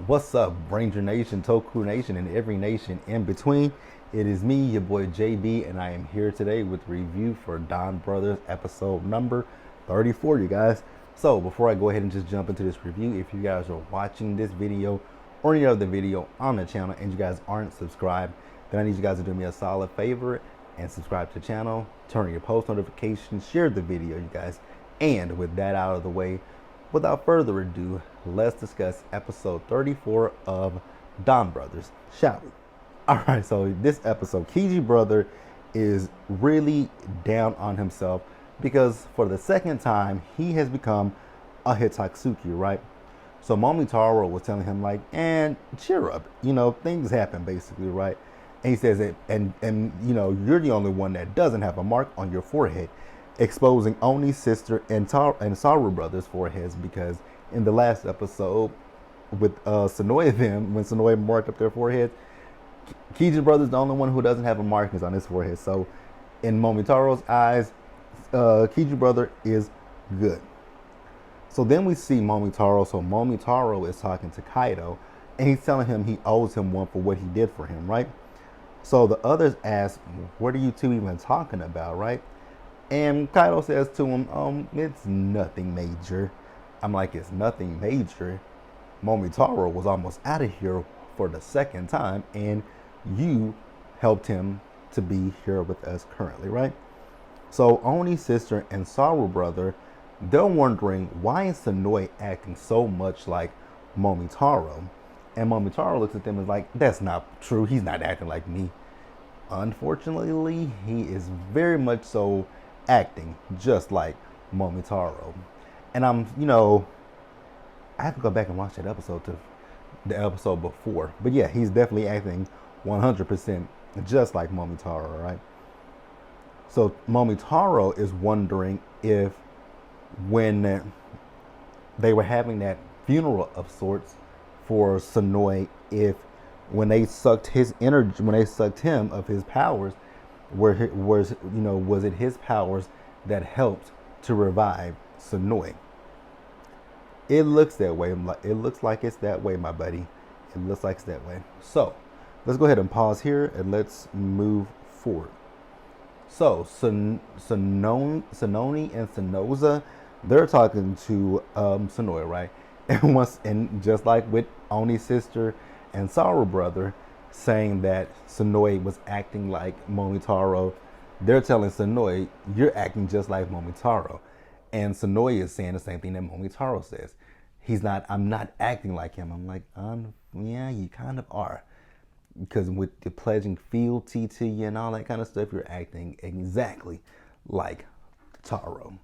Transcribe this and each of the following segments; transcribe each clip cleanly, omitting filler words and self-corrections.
What's up, Ranger Nation, Toku Nation, and every nation in between? It is me, your boy JB, and I am here today with review for Donbrothers episode number 34, you guys. So before I go ahead and just jump into this review, if you guys are watching this video or any other video on the channel and you guys aren't subscribed, then I need you guys to do me a solid favor and subscribe to the channel, turn on your post notifications, share the video, you guys. And with that out of the way, without further ado, let's discuss episode 34 of Donbrothers, shall we? Alright, so this episode, Kiji brother is really down on himself because for the second time, he has become a Hitatsuki, right? So Momotaro was telling him like, and cheer up, things happen basically, right? And he says it, and you're the only one that doesn't have a mark on your forehead, exposing Oni's sister and Saru brothers' foreheads, because in the last episode with Sonoya them, when Sonoya marked up their foreheads, Kiji brother's the only one who doesn't have a markings on his forehead. So in Momotaro's eyes, Kiji brother is good. So then we see Momotaro. So Momotaro is talking to Kaido, and he's telling him he owes him one for what he did for him, right? So the others ask, what are you two even talking about, right? And Kaido says to him, it's nothing major. I'm like, it's nothing major. Momotaro was almost out of here for the second time, and you helped him to be here with us currently, right? So Oni's sister and Saru brother, they're wondering, why is Sonoya acting so much like Momotaro? And Momotaro looks at them and is like, that's not true. He's not acting like me. Unfortunately, he is very much so acting just like Momotaro. And I have to go back and watch that episode to the episode before. But yeah, he's definitely acting 100% just like Momotaro, right? So Momotaro is wondering if when they were having that funeral of sorts for Sonoya, if when they sucked his energy, when they sucked him of his powers, was it his powers that helped to revive Sonoya? It looks that way. It looks like it's that way, my buddy. It looks like it's that way. So let's go ahead and pause here and let's move forward. So Sononi and Sonoza, they're talking to Sonoya, right? And just like with Oni's sister and Saru brother, saying that Sonoya was acting like Momotaro, they're telling Sonoya, you're acting just like Momotaro. And Sonoya is saying the same thing that Momotaro says. I'm not acting like him. I'm like, yeah, you kind of are. Because with the pledging fealty to you and all that kind of stuff, you're acting exactly like Taro.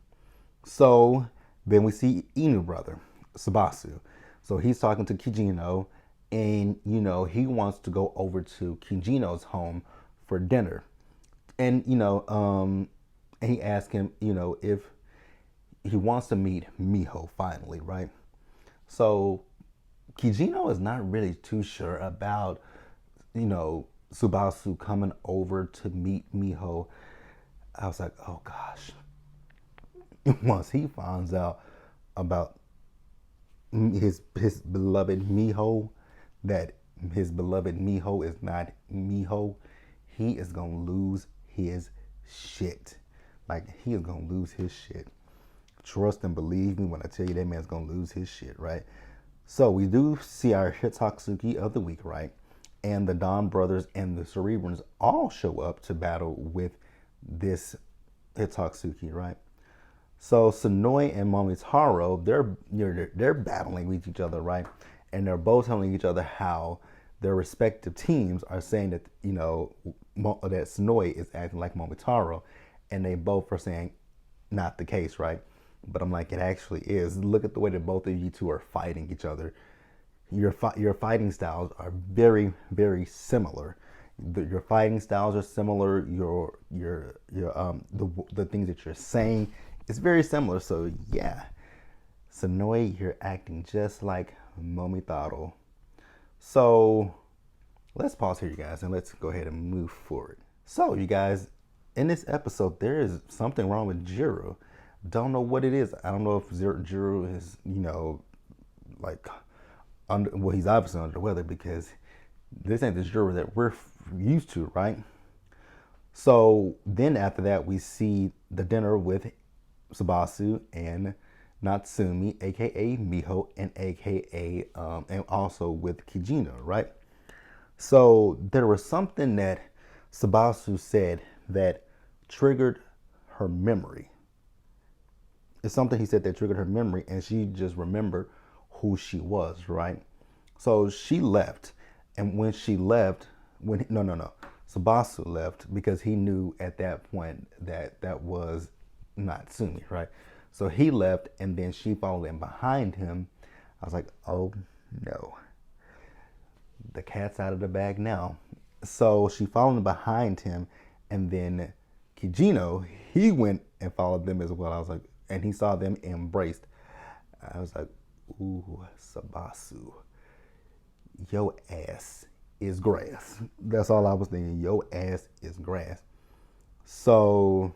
So then we see Inu brother, Sabasu. So he's talking to Kijino, and he wants to go over to Kijino's home for dinner. And and he asked him, if he wants to meet Miho finally, right? So Kijino is not really too sure about Subasu coming over to meet Miho. I was like, oh gosh. Once he finds out about his beloved Miho, that his beloved Miho is not Miho, he is gonna lose his shit. Like, he is gonna lose his shit. Trust and believe me when I tell you that man's gonna lose his shit, right? So we do see our Hitatsuki of the week, right? And the Donbrothers and the Cerebrans all show up to battle with this Hitatsuki, right? So Sonoya and Momotaro, they're battling with each other, right? And they're both telling each other how their respective teams are saying that that Sonoya is acting like Momotaro, and they both are saying not the case, right? But I'm like, it actually is. Look at the way that both of you two are fighting each other. Your fighting styles are very, very similar. Your fighting styles are similar. The things that you're saying is very similar. So yeah, Sonoya, you're acting just like Momotaro. So let's pause here, you guys, and let's go ahead and move forward. So you guys, in this episode, there is something wrong with Jiro. Don't know what it is. I don't know if Jiro is, like well, he's obviously under the weather because this ain't the Juro that we're used to, right? So then after that, we see the dinner with Subasu and Natsumi, aka Miho, and aka and also with Kijino, right? So there was something that Subasu said that triggered her memory. It's something he said that triggered her memory, and she just remembered who she was, right? So she left, and when she left, when no, Subasu left because he knew at that point that that was Natsumi, right? So he left, and then she followed in behind him. I was like, oh no, the cat's out of the bag now. So she followed behind him, and then Kijino, he went and followed them as well. I was like, and he saw them embraced. I was like, ooh, Subasu, your ass is grass. That's all I was thinking. Your ass is grass. So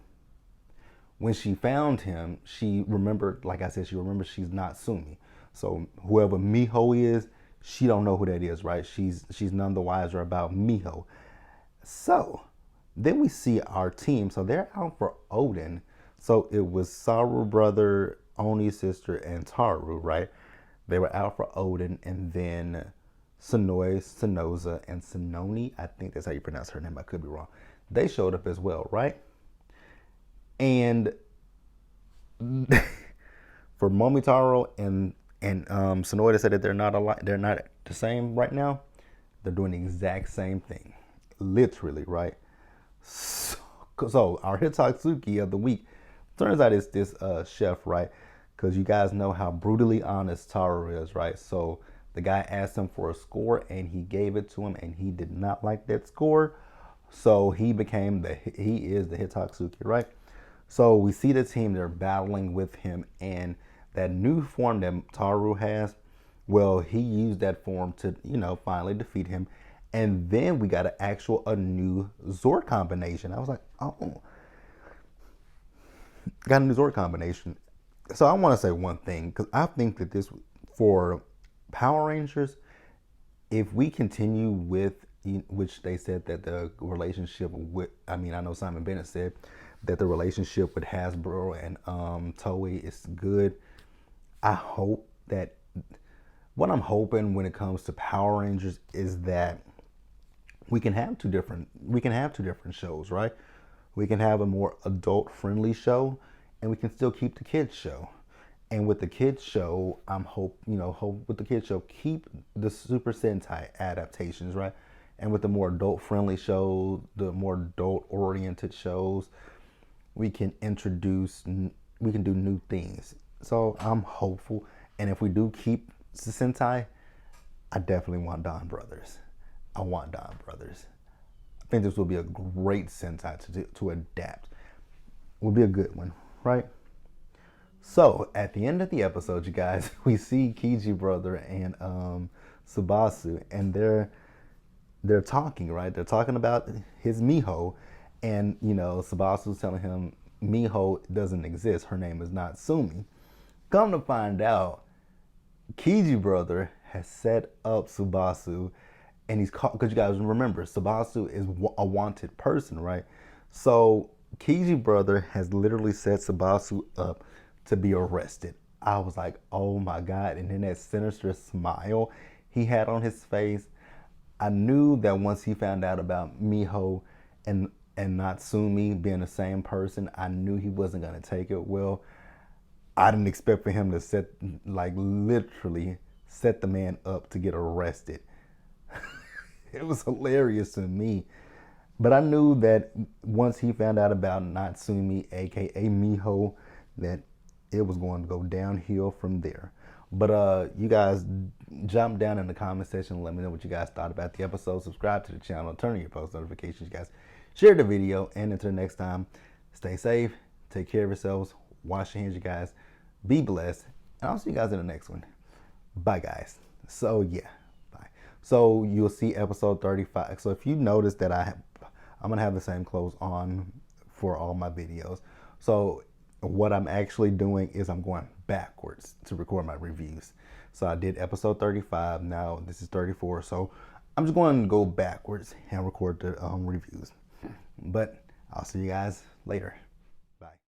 when she found him, she remembered, like I said, she remembered she's not Sumi. So whoever Miho is, she don't know who that is, right? She's none the wiser about Miho. So then we see our team. So they're out for Odin. So it was Saru brother, Oni's sister, and Taru, right? They were out for Odin, and then Sonoe, Sonoza, and Sononi, I think that's how you pronounce her name, I could be wrong. They showed up as well, right? And for Momotaro and Sonoe said that they're not the same right now. They're doing the exact same thing, literally, right? So our Hitotsuki of the week turns out it's this chef, right? Because you guys know how brutally honest Taru is, right? So the guy asked him for a score, and he gave it to him, and he did not like that score. So he is the Hitotsuki, right? So we see the team, they're battling with him, and that new form that Taru has, well, he used that form to, finally defeat him. And then we got a new Zord combination. I was like, oh, got a new Zord combination. So I want to say one thing, because I think that this, for Power Rangers, if we continue with, which they said that the relationship with, I know Simon Bennett said that the relationship with Hasbro and Toei is good. I hope that, what I'm hoping when it comes to Power Rangers is that we can have two different shows, right? We can have a more adult friendly show, and we can still keep the kids show. And with the kids show, hope with the kids show, keep the Super Sentai adaptations, right? And with the more adult friendly shows, the more adult oriented shows, we can do new things. So I'm hopeful. And if we do keep the Sentai, I definitely want Donbrothers. I want Donbrothers. I think this will be a great Sentai to adapt. Will be a good one, right? So at the end of the episode, you guys, we see Kiji brother and Subasu, and they're talking, right? They're talking about his Miho, and Subasu's telling him Miho doesn't exist. Her name is not Sumi. Come to find out, Kiji brother has set up Subasu, and he's caught, because you guys remember, Subasu is a wanted person, right? So Kiji brother has literally set Subasu up to be arrested. I was like, oh my God. And then that sinister smile he had on his face, I knew that once he found out about Miho and Natsumi being the same person, I knew he wasn't going to take it well. I didn't expect for him to literally set the man up to get arrested. It was hilarious to me. But I knew that once he found out about Natsumi, aka Miho, that it was going to go downhill from there. But you guys jump down in the comment section and let me know what you guys thought about the episode. Subscribe to the channel, turn on your post notifications, you guys. Share the video, and until next time, stay safe, take care of yourselves, wash your hands, you guys. Be blessed, and I'll see you guys in the next one. Bye, guys. So yeah, bye. So you'll see episode 35. So if you notice that I'm gonna have the same clothes on for all my videos. So what I'm actually doing is I'm going backwards to record my reviews. So I did episode 35, now this is 34. So I'm just going to go backwards and record the reviews. But I'll see you guys later.